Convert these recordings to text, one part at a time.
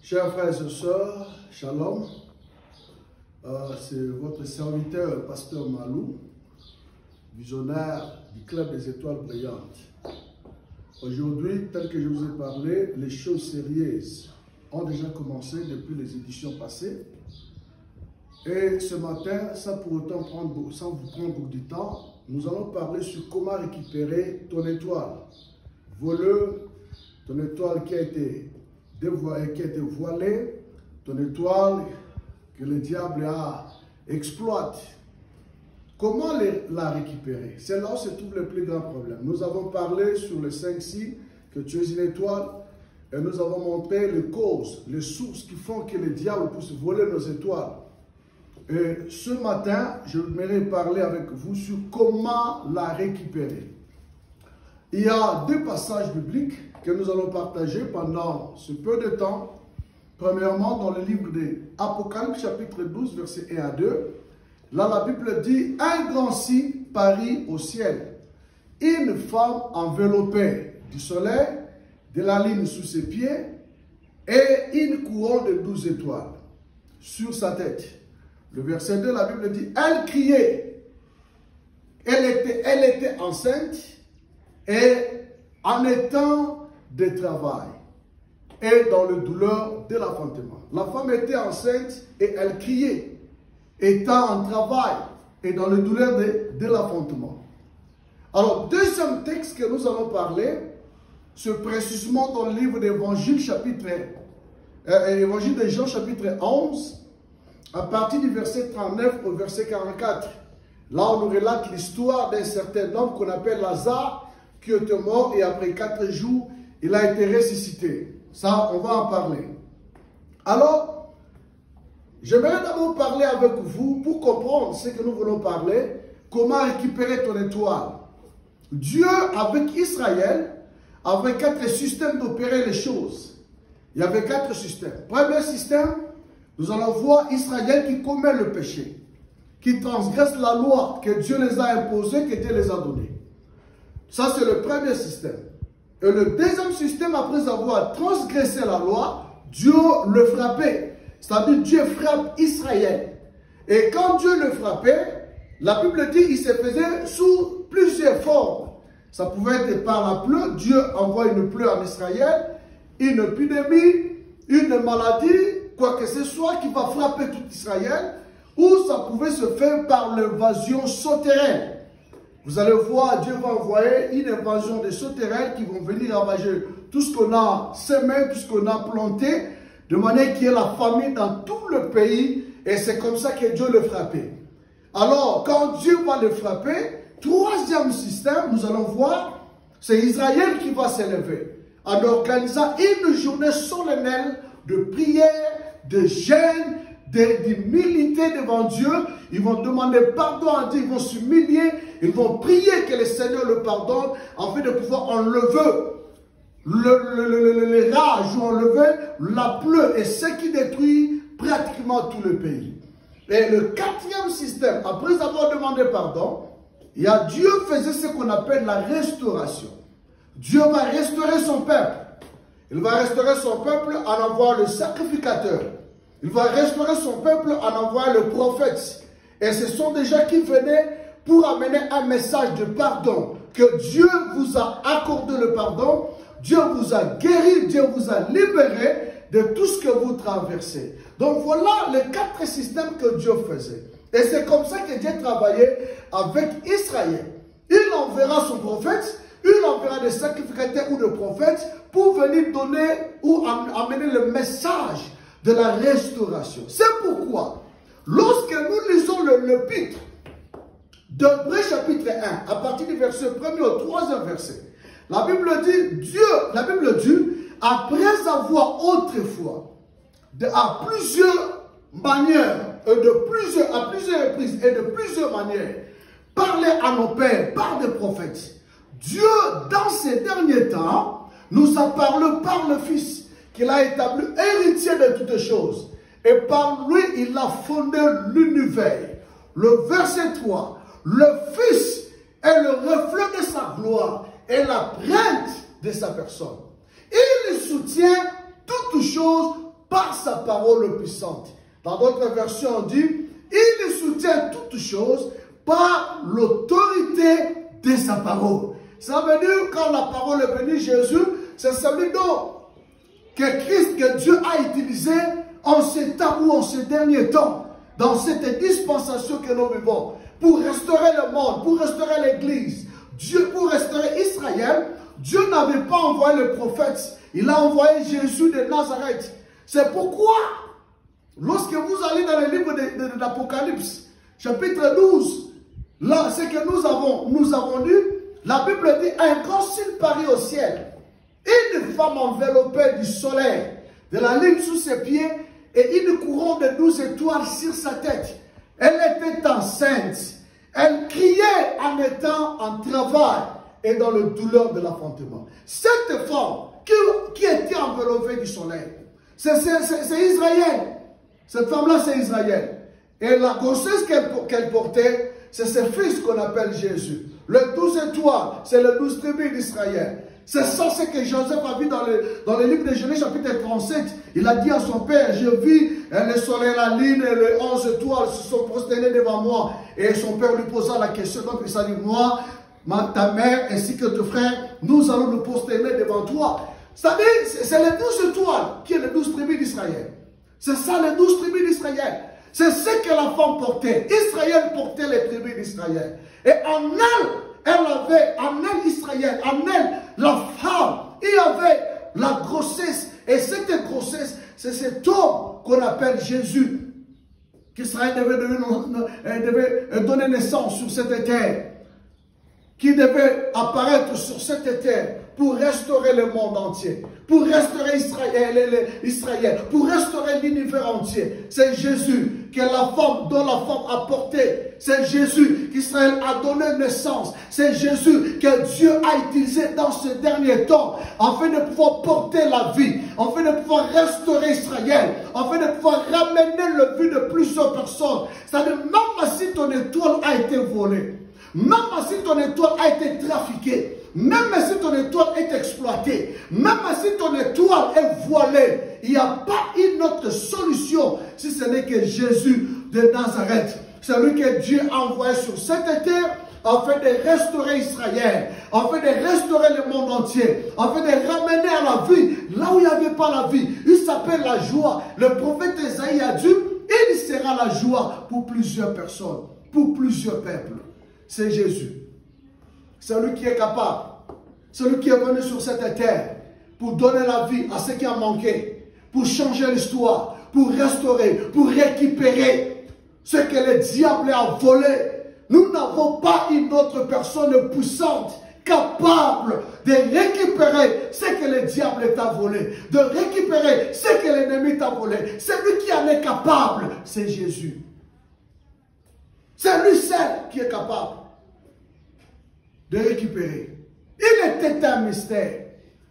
Chers frères et sœurs, shalom. C'est votre serviteur, pasteur Malou, visionnaire du Club des Étoiles Brillantes. Aujourd'hui, tel que je vous ai parlé, les choses sérieuses ont déjà commencé depuis les éditions passées. Et ce matin, sans pour autant sans vous prendre beaucoup de temps, nous allons parler sur comment récupérer ton étoile. Voleux, ton étoile qui a été voilée, ton étoile que le diable a exploité. Comment la récupérer? C'est là où se trouve le plus grand problème. Nous avons parlé sur les 5 signes que tu es une étoile et nous avons montré les causes, les sources qui font que le diable puisse voler nos étoiles. Et ce matin, je voudrais parler avec vous sur comment la récupérer. Il y a 2 passages bibliques que nous allons partager pendant ce peu de temps. Premièrement, dans le livre de Apocalypse, chapitre 12, versets 1 à 2. Là, la Bible dit, un grand signe parut au ciel. Une femme enveloppée du soleil, de la lune sous ses pieds, et une couronne de 12 étoiles sur sa tête. Le verset 2, la Bible dit, elle criait. Elle était enceinte et en étant de travail et dans le douleur de l'enfantement. La femme était enceinte et elle criait, étant en travail et dans le douleur de l'enfantement. Alors, deuxième texte que nous allons parler, c'est précisément dans le livre d'Évangile, Évangile de Jean, chapitre 11, à partir du verset 39 au verset 44. Là, on nous relate l'histoire d'un certain homme qu'on appelle Lazare, qui était mort et après 4 jours, il a été ressuscité. Ça, on va en parler. Alors, j'aimerais d'abord parler avec vous pour comprendre ce que nous voulons parler, comment récupérer ton étoile. Dieu, avec Israël, avait 4 systèmes d'opérer les choses. Il y avait 4 systèmes. Premier système, nous allons voir Israël qui commet le péché, qui transgresse la loi que Dieu les a imposée, que Dieu les a donnée. Ça, c'est le premier système. Et le deuxième système, après avoir transgressé la loi, Dieu le frappait. C'est-à-dire, Dieu frappe Israël. Et quand Dieu le frappait, la Bible dit qu'il se faisait sous plusieurs formes. Ça pouvait être par la pluie. Dieu envoie une pluie en Israël, une épidémie, une maladie, quoi que ce soit qui va frapper tout Israël, ou ça pouvait se faire par l'invasion souterraine. Vous allez voir, Dieu va envoyer une invasion de sauterelles qui vont venir ravager tout ce qu'on a semé, tout ce qu'on a planté, de manière qu'il y ait la famine dans tout le pays, et c'est comme ça que Dieu le frappait. Alors, quand Dieu va le frapper, troisième système, nous allons voir, c'est Israël qui va s'élever, en organisant une journée solennelle de prière, de jeûne, d'humilité devant Dieu. Ils vont demander pardon à Dieu, ils vont s'humilier, ils vont prier que le Seigneur le pardonne afin de pouvoir enlever les rages ou enlever la pluie et ce qui détruit pratiquement tout le pays. Et le 4e système, après avoir demandé pardon, Dieu faisait ce qu'on appelle la restauration. Dieu va restaurer son peuple. Il va restaurer son peuple en envoyant le sacrificateur. Il va restaurer son peuple en envoyant le prophète. Et ce sont des gens qui venaient pour amener un message de pardon. Que Dieu vous a accordé le pardon. Dieu vous a guéri. Dieu vous a libéré de tout ce que vous traversez. Donc voilà les 4 systèmes que Dieu faisait. Et c'est comme ça que Dieu travaillait avec Israël. Il enverra son prophète. Il enverra des sacrificateurs ou des prophètes pour venir donner ou amener le message de la restauration. C'est pourquoi, lorsque nous lisons l'épître d'Hébreux chapitre 1, à partir du verset 1er au 3e verset, la Bible dit, après avoir autrefois, à plusieurs manières, à plusieurs reprises et de plusieurs manières, parlé à nos pères par des prophètes, Dieu, dans ces derniers temps, nous a parlé par le Fils, qu'il a établi héritier de toutes choses. Et par lui, il a fondé l'univers. Le verset 3, le Fils est le reflet de sa gloire et la plainte de sa personne. Il soutient toutes choses par sa parole puissante. Dans d'autres versions, on dit, il soutient toutes choses par l'autorité de sa parole. Ça veut dire, quand la parole est venue, Jésus, c'est celui que Christ, que Dieu a utilisé en ces temps ou en ces derniers temps, dans cette dispensation que nous vivons, pour restaurer le monde, pour restaurer l'Église, Dieu, pour restaurer Israël. Dieu n'avait pas envoyé le prophète, il a envoyé Jésus de Nazareth. C'est pourquoi, lorsque vous allez dans le livre de l'Apocalypse, chapitre 12, là, ce que nous avons lu, la Bible dit, un grand signe parut au ciel. Une femme enveloppée du soleil, de la lune sous ses pieds, et une couronne de 12 étoiles sur sa tête. Elle était enceinte. Elle criait en étant en travail et dans le douleur de l'enfantement. Cette femme qui était enveloppée du soleil, c'est Israël. Cette femme-là, c'est Israël. Et la grossesse qu'elle portait, c'est ce fils qu'on appelle Jésus. Le 12 étoiles, c'est le 12 tribus d'Israël. C'est ça ce que Joseph a vu dans le livre de Genèse chapitre 37. Il a dit à son père, je vis le soleil, la lune et les 11 étoiles se sont prosternés devant moi. Et son père lui posa la question, donc il s'est dit, moi, ta mère ainsi que tes frères, nous allons nous prosterner devant toi. C'est-à-dire, c'est les 12 étoiles qui est les 12 tribus d'Israël. C'est ça les 12 tribus d'Israël. C'est ce que la femme portait. Israël portait les tribus d'Israël. Et en elle avait, en elle Israël, en elle, la femme, il y avait la grossesse. Et cette grossesse, c'est cet homme qu'on appelle Jésus, qu'Israël devait donner naissance sur cette terre, qui devait apparaître sur cette terre pour restaurer le monde entier, pour restaurer Israël, pour restaurer l'univers entier. C'est Jésus dont la femme a porté. C'est Jésus qu'Israël a donné naissance. C'est Jésus que Dieu a utilisé dans ce dernier temps, afin de pouvoir porter la vie, afin de pouvoir restaurer Israël, afin de pouvoir ramener le vie de plusieurs personnes. C'est-à-dire, même si ton étoile a été volée, même si ton étoile a été trafiquée, même si ton étoile est exploitée, même si ton étoile est voilée, il n'y a pas une autre solution si ce n'est que Jésus de Nazareth. C'est lui que Dieu a envoyé sur cette terre afin de restaurer Israël, afin de restaurer le monde entier, afin de ramener à la vie là où il n'y avait pas la vie. Il s'appelle la joie. Le prophète Isaïe a dit, il sera la joie pour plusieurs personnes, pour plusieurs peuples. C'est Jésus. C'est lui qui est capable. C'est lui qui est venu sur cette terre pour donner la vie à ceux qui ont manqué, pour changer l'histoire, pour restaurer, pour récupérer ce que le diable a volé. Nous n'avons pas une autre personne puissante capable de récupérer ce que le diable t'a volé, de récupérer ce que l'ennemi t'a volé. C'est lui qui en est capable, c'est Jésus. C'est lui seul qui est capable de récupérer. Il était un mystère.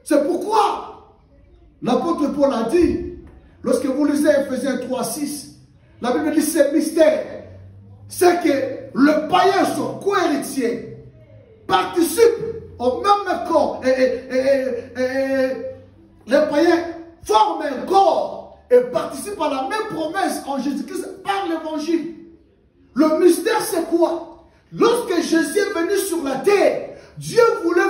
C'est pourquoi l'apôtre Paul a dit, lorsque vous lisez Ephésiens 3:6, la Bible dit c'est mystère. C'est que le païen, son co-héritier, participe au même corps. Et les païens forment un corps et participent à la même promesse en Jésus-Christ par l'évangile. Le mystère, c'est quoi? Lorsque Jésus est venu sur la terre, Dieu voulait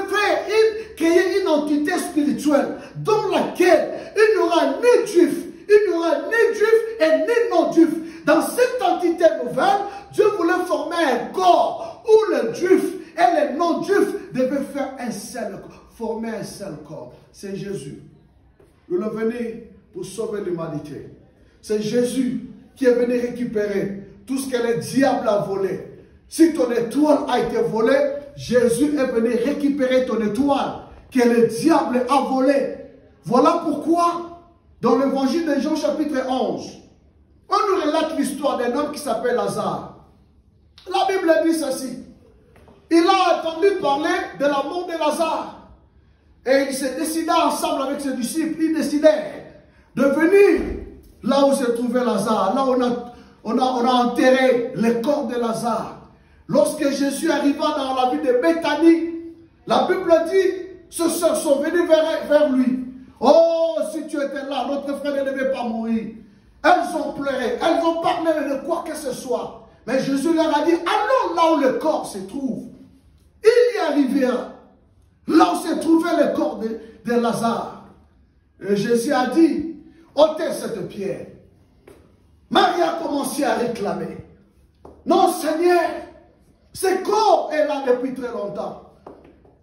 créer une entité spirituelle dans laquelle il n'y aura ni juif, il n'y aura ni juif et ni non-juif. Dans cette entité nouvelle, Dieu voulait former un corps où les juifs et les non-juifs devaient faire un seul corps, former un seul corps. C'est Jésus. Il est venu pour sauver l'humanité. C'est Jésus qui est venu récupérer tout ce que le diable a volé. Si ton étoile a été volée, Jésus est venu récupérer ton étoile que le diable a volée. Voilà pourquoi, dans l'évangile de Jean chapitre 11, on nous relate l'histoire d'un homme qui s'appelle Lazare. La Bible dit ceci. Il a entendu parler de la mort de Lazare. Et il s'est décidé ensemble avec ses disciples, ils décidèrent de venir là où se trouvait Lazare, là où on a enterré le corps de Lazare. Lorsque Jésus arriva dans la ville de Béthanie, la Bible dit, ses sœurs sont venues vers lui. Oh, si tu étais là, notre frère ne devait pas mourir. Elles ont pleuré, elles ont parlé de quoi que ce soit. Mais Jésus leur a dit, allons là où le corps se trouve. Il y arrivera. Là où se trouvait le corps de Lazare. Et Jésus a dit, ôtez cette pierre. Marie a commencé à réclamer. Non Seigneur, ce corps est là depuis très longtemps.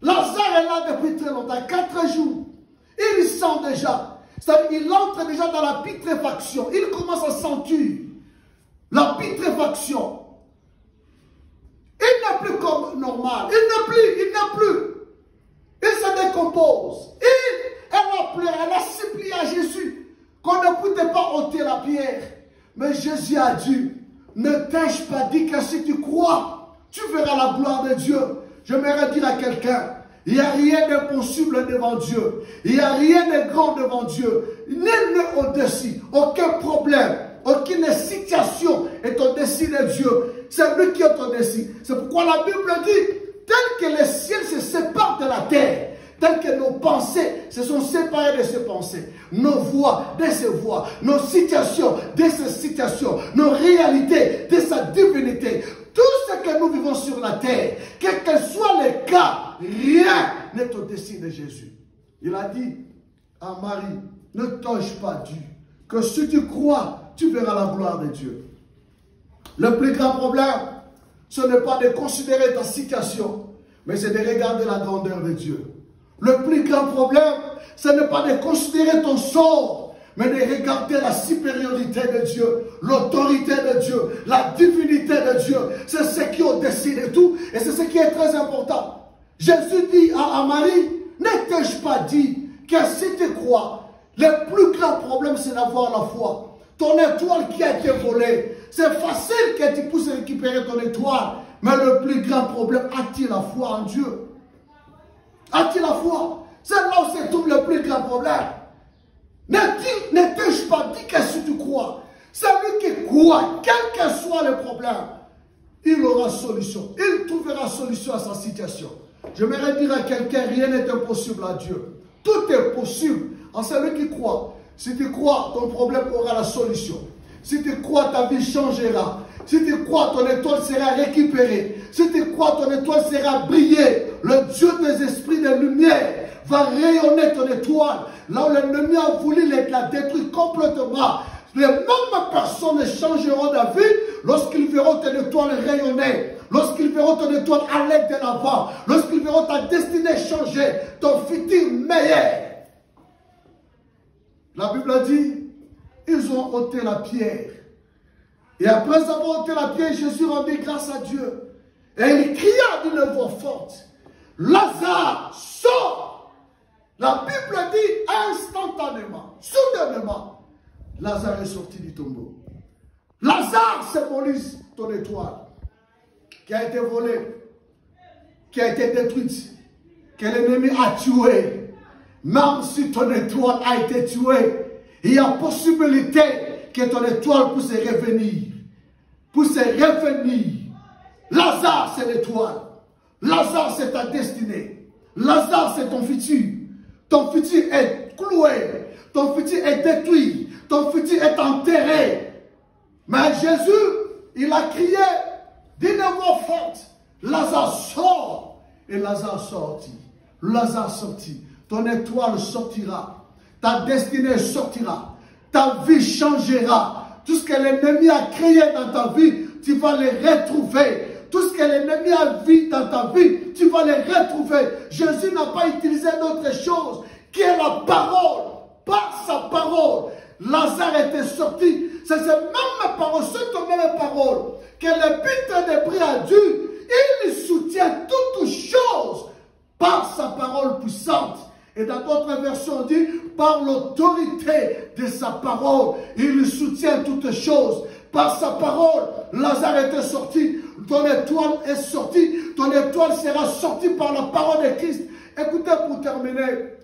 Lazare est là depuis très longtemps, 4 jours. Il sent déjà. Il entre déjà dans la putréfaction. Il commence à sentir la putréfaction. Il n'est plus comme normal. Il n'est plus. Il se décompose. Elle a pleuré, elle a supplié à Jésus qu'on ne pouvait pas ôter la pierre. Mais Jésus a dit, ne t'ai-je pas dit que si tu crois, tu verras la gloire de Dieu. J'aimerais dire à quelqu'un, il n'y a rien d'impossible devant Dieu. Il n'y a rien de grand devant Dieu. Nul n'est au-dessus. Aucun problème, aucune situation est au-dessus de Dieu. C'est lui qui est au-dessus. C'est pourquoi la Bible dit, tel que les ciels se séparent de la terre, tel que nos pensées se sont séparées de ses pensées, nos voix de ses voix, nos situations de ses situations, nos réalités de sa divinité. Tout ce que nous vivons sur la terre, quel que soit le cas, rien n'est au-dessus de Jésus. Il a dit à Marie, ne t'ai-je pas dit que si tu crois, tu verras la gloire de Dieu. Le plus grand problème, ce n'est pas de considérer ta situation, mais c'est de regarder la grandeur de Dieu. Le plus grand problème, ce n'est pas de considérer ton sort, mais de regarder la supériorité de Dieu, l'autorité de Dieu, la divinité de Dieu. C'est ce qui est au-dessus de tout et c'est ce qui est très important. Jésus dit à Marie, ne t'ai-je pas dit que si tu crois, le plus grand problème c'est d'avoir la foi. Ton étoile qui a été volée, c'est facile que tu puisses récupérer ton étoile, mais le plus grand problème, as-tu la foi en Dieu? As-tu la foi? C'est là où se trouve le plus grand problème. Ne t'ai-je pas dit que si tu crois, celui qui croit, quel que soit le problème, il aura solution. Il trouvera solution à sa situation. J'aimerais dire à quelqu'un, rien n'est impossible à Dieu. Tout est possible en celui qui croit. Si tu crois, ton problème aura la solution. Si tu crois, ta vie changera. Si tu crois, ton étoile sera récupérée. Si tu crois, ton étoile sera brillée. Le Dieu des esprits de lumière va rayonner ton étoile. Là où l'ennemi a voulu la détruire complètement. Les mêmes personnes changeront d'avis lorsqu'ils verront ton étoile rayonner. Lorsqu'ils verront ton étoile aller de l'avant. Lorsqu'ils verront ta destinée changer. Ton futur meilleur. La Bible a dit, ils ont ôté la pierre. Et après avoir ôté la pierre, Jésus rendit grâce à Dieu. Et il cria d'une voix forte, Lazare, sors! La Bible dit instantanément, soudainement, Lazare est sorti du tombeau. Lazare symbolise ton étoile qui a été volée, qui a été détruite, que l'ennemi a tué. Même si ton étoile a été tuée, il y a possibilité que ton étoile puisse revenir. Puisse revenir. Lazare, c'est l'étoile. Lazare, c'est ta destinée. Lazare, c'est ton futur. Ton futur est cloué. Ton futur est détruit. Ton futur est enterré. Mais Jésus, il a crié d'une voix forte. Lazare sort. Et Lazare sortit. Lazare sortit. Ton étoile sortira. Ta destinée sortira. Ta vie changera. Tout ce que l'ennemi a créé dans ta vie, tu vas le retrouver. Tout ce que l'ennemi a vu dans ta vie, tu vas le retrouver. Jésus n'a pas utilisé d'autre chose qui est la parole. Par sa parole, Lazare était sorti. C'est ces mêmes paroles, cette même parole que le butin de prix a dit. Il soutient toutes choses par sa parole puissante. Et dans d'autres versions, on dit, par l'autorité de sa parole, il soutient toutes choses. Par sa parole, Lazare était sorti, ton étoile est sortie, ton étoile sera sortie par la parole de Christ. Écoutez, pour terminer,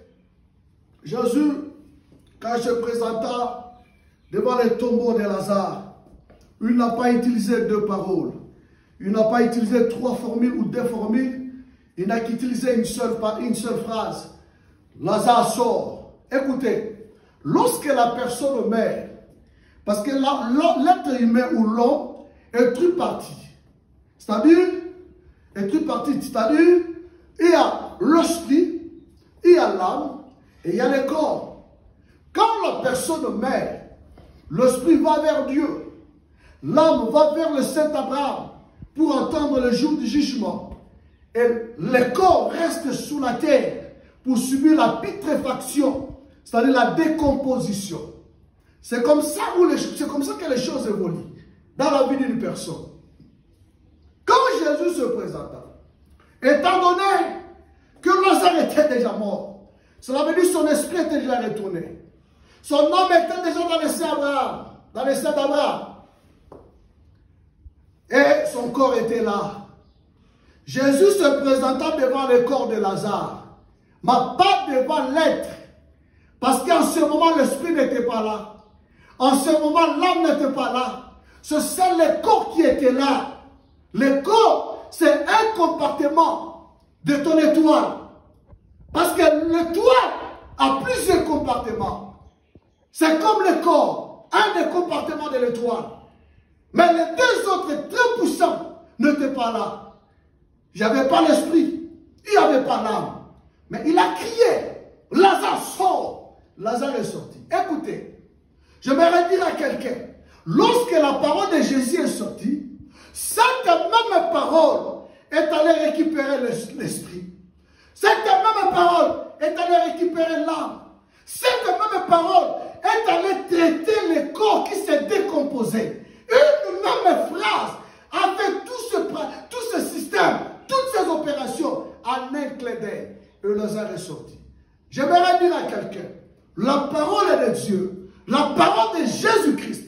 Jésus, quand il se présenta devant le tombeau de Lazare, il n'a pas utilisé 2 paroles. Il n'a pas utilisé 3 formules ou 2 formules. Il n'a qu'utilisé une seule phrase. Lazare sort. Écoutez, lorsque la personne meurt, parce que l'être humain ou l'homme est tripartite. C'est-à-dire, il y a l'esprit, il y a l'âme et il y a le corps. Quand la personne meurt, l'esprit va vers Dieu, l'âme va vers le Saint Abraham pour attendre le jour du jugement. Et le corps reste sous la terre pour subir la putréfaction, c'est-à-dire la décomposition. C'est comme ça que les choses évoluent dans la vie d'une personne. Quand Jésus se présenta, étant donné que Lazare était déjà mort, cela veut dire que son esprit était déjà retourné. Son âme était déjà dans le sein d'Abraham. Et son corps était là. Jésus se présenta devant le corps de Lazare, mais pas devant l'être. Parce qu'en ce moment, l'esprit n'était pas là. En ce moment, l'âme n'était pas là. C'est le corps qui était là. Le corps, c'est un compartiment de ton étoile. Parce que l'étoile a plusieurs compartiments. C'est comme le corps, un des compartiments de l'étoile. Mais les deux autres très puissants n'étaient pas là. Il n'y avait pas l'esprit, il n'y avait pas l'âme. Mais il a crié, Lazare sort. Lazare est sorti. Écoutez, j'aimerais dire à quelqu'un, lorsque la parole de Jésus est sortie, cette même parole est allée récupérer l'esprit. Cette même parole est allée récupérer l'âme. Cette même parole est allée traiter le corps qui s'est décomposé. Une même phrase avec tout ce système, toutes ces opérations en un clin d'œil. Et Lazare est sorti. J'aimerais dire à quelqu'un, la parole de Dieu, la parole de Jésus-Christ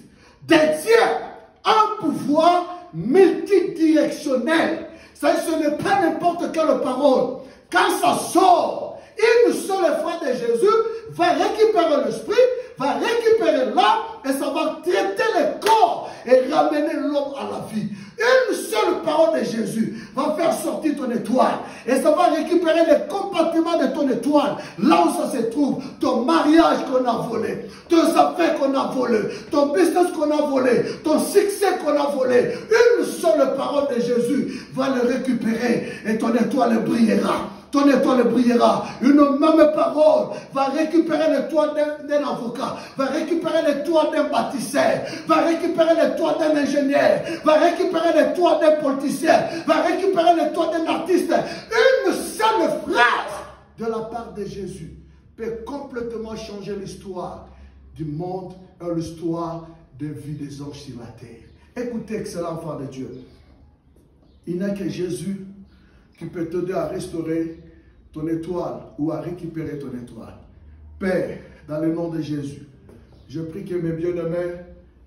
détient un pouvoir multidirectionnel. Ce n'est pas n'importe quelle parole. Quand ça sort, une seule phrase de Jésus va récupérer l'esprit, va récupérer l'âme et ça va traiter le corps et ramener l'homme à la vie. Une seule parole de Jésus va faire sortir ton étoile et ça va récupérer les compartiments de ton étoile, là où ça se trouve, ton mariage qu'on a volé, tes affaires qu'on a volé, ton business qu'on a volé, ton succès qu'on a volé. Une seule parole de Jésus va le récupérer et ton étoile brillera. Ton étoile brillera. Une même parole va récupérer l'étoile d'un avocat, va récupérer l'étoile d'un bâtisseur, va récupérer l'étoile d'un ingénieur, va récupérer l'étoile d'un politicien, va récupérer l'étoile d'un artiste. Une seule phrase de la part de Jésus peut complètement changer l'histoire du monde et l'histoire de vie des anges sur la terre. Écoutez, excellent enfant de Dieu. Il n'y a que Jésus qui peut t'aider à restaurer ton étoile ou à récupérer ton étoile. Père, dans le nom de Jésus, je prie que mes bien-aimés,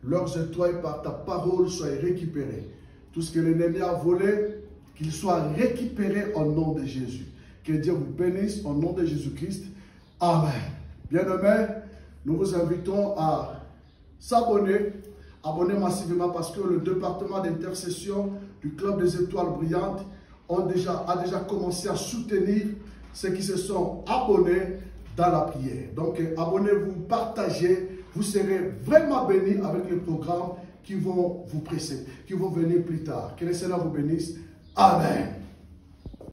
leurs étoiles par ta parole soient récupérées. Tout ce que l'ennemi a volé, qu'il soit récupéré au nom de Jésus. Que Dieu vous bénisse au nom de Jésus-Christ. Amen. Bien-aimés, nous vous invitons à s'abonner. Abonnez massivement parce que le département d'intercession du Club des Étoiles Brillantes a déjà commencé à soutenir ceux qui se sont abonnés dans la prière. Donc, abonnez-vous, partagez, vous serez vraiment bénis avec les programmes qui vont vous précéder, qui vont venir plus tard. Que le Seigneur vous bénisse. Amen.